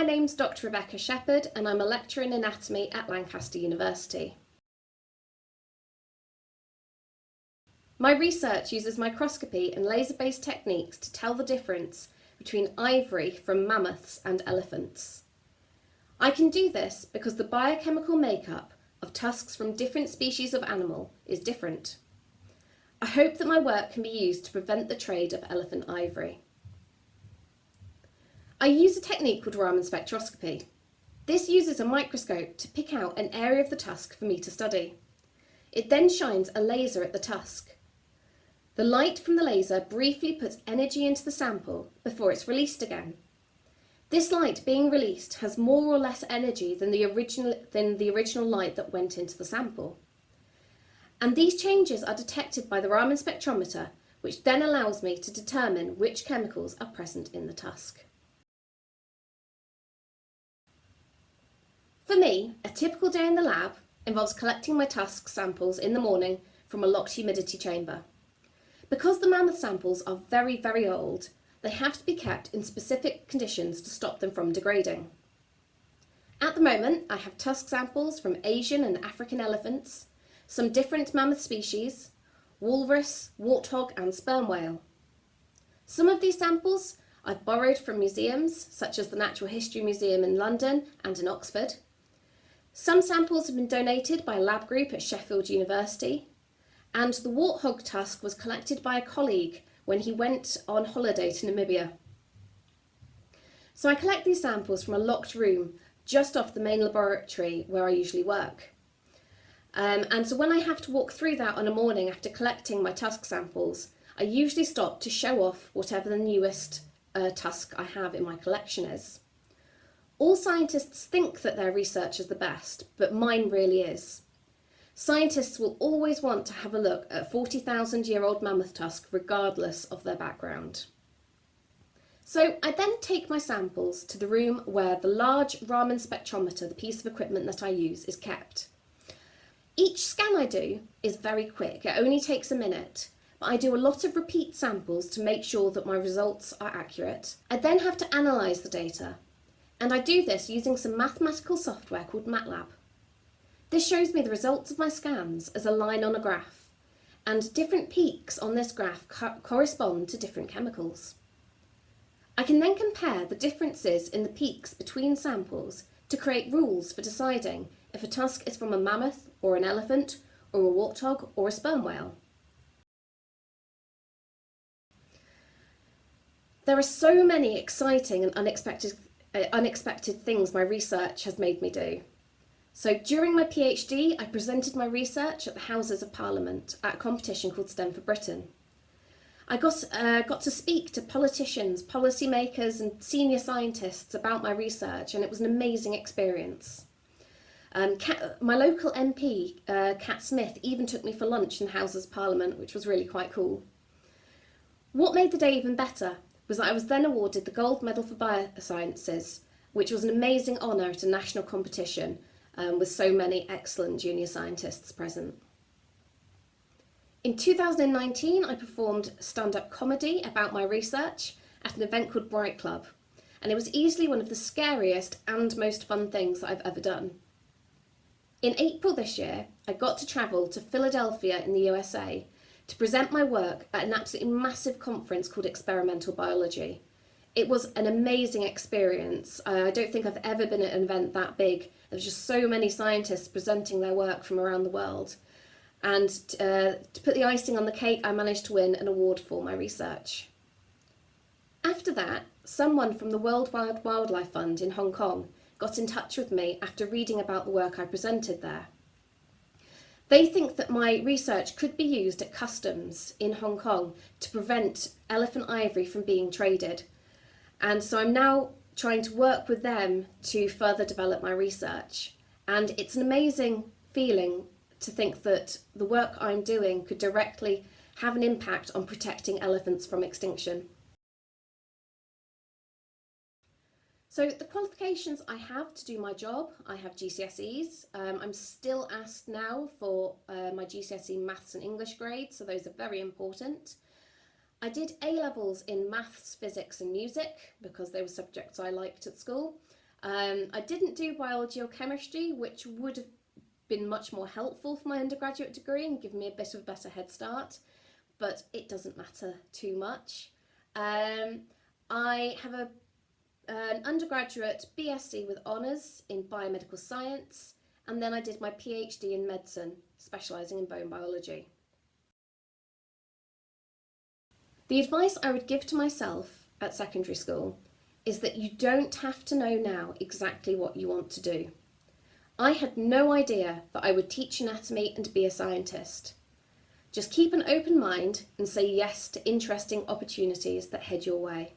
name's Dr. Rebecca Shepherd and I'm a lecturer in anatomy at Lancaster University. My research uses microscopy and laser-based techniques to tell the difference between ivory from mammoths and elephants. I can do this because the biochemical makeup of tusks from different species of animal is different. I hope that my work can be used to prevent the trade of elephant ivory. I use a technique called Raman spectroscopy. This uses a microscope to pick out an area of the tusk for me to study. It then shines a laser at the tusk. The light from the laser briefly puts energy into the sample before it's released again. This light being released has more or less energy than the original light that went into the sample. And these changes are detected by the Raman spectrometer, which then allows me to determine which chemicals are present in the tusk. For me, a typical day in the lab involves collecting my tusk samples in the morning from a locked humidity chamber. Because the mammoth samples are very, very old, they have to be kept in specific conditions to stop them from degrading. At the moment, I have tusk samples from Asian and African elephants, some different mammoth species, walrus, warthog and sperm whale. Some of these samples I've borrowed from museums, such as the Natural History Museum in London and in Oxford. Some samples have been donated by a lab group at Sheffield University, and the warthog tusk was collected by a colleague when he went on holiday to Namibia. So I collect these samples from a locked room just off the main laboratory where I usually work. And so when I have to walk through that on a morning after collecting my tusk samples, I usually stop to show off whatever the newest tusk I have in my collection is. All scientists think that their research is the best, but mine really is. Scientists will always want to have a look at a 40,000-year-old mammoth tusk regardless of their background. So I then take my samples to the room where the large Raman spectrometer, the piece of equipment that I use, is kept. Each scan I do is very quick, it only takes a minute, but I do a lot of repeat samples to make sure that my results are accurate. I then have to analyse the data, and I do this using some mathematical software called MATLAB. This shows me the results of my scans as a line on a graph, and different peaks on this graph correspond to different chemicals. I can then compare the differences in the peaks between samples to create rules for deciding if a tusk is from a mammoth or an elephant or a warthog or a sperm whale. There are so many exciting and unexpected things my research has made me do. So during my PhD, I presented my research at the Houses of Parliament at a competition called STEM for Britain. I got to speak to politicians, policymakers and senior scientists about my research, and it was an amazing experience. My local MP, Cat Smith, even took me for lunch in the Houses of Parliament, which was really quite cool. What made the day even better was that I was then awarded the Gold Medal for Biosciences, which was an amazing honour at a national competition with so many excellent junior scientists present. In 2019, I performed stand-up comedy about my research at an event called Bright Club, and it was easily one of the scariest and most fun things that I've ever done. In April this year, I got to travel to Philadelphia in the USA to present my work at an absolutely massive conference called Experimental Biology. It was an amazing experience. I don't think I've ever been at an event that big. There was just so many scientists presenting their work from around the world. And to put the icing on the cake, I managed to win an award for my research. After that, someone from the World Wildlife Fund in Hong Kong got in touch with me after reading about the work I presented there. They think that my research could be used at customs in Hong Kong to prevent elephant ivory from being traded. And so I'm now trying to work with them to further develop my research. And it's an amazing feeling to think that the work I'm doing could directly have an impact on protecting elephants from extinction. So the qualifications I have to do my job, I have GCSEs. I'm still asked now for my GCSE maths and English grades, so those are very important. I did A-levels in maths, physics and music because they were subjects I liked at school. I didn't do biology or chemistry, which would have been much more helpful for my undergraduate degree and given me a bit of a better head start, but it doesn't matter too much. I have an undergraduate BSc with honours in biomedical science, and then I did my PhD in medicine, specialising in bone biology. The advice I would give to myself at secondary school is that you don't have to know now exactly what you want to do. I had no idea that I would teach anatomy and be a scientist. Just keep an open mind and say yes to interesting opportunities that head your way.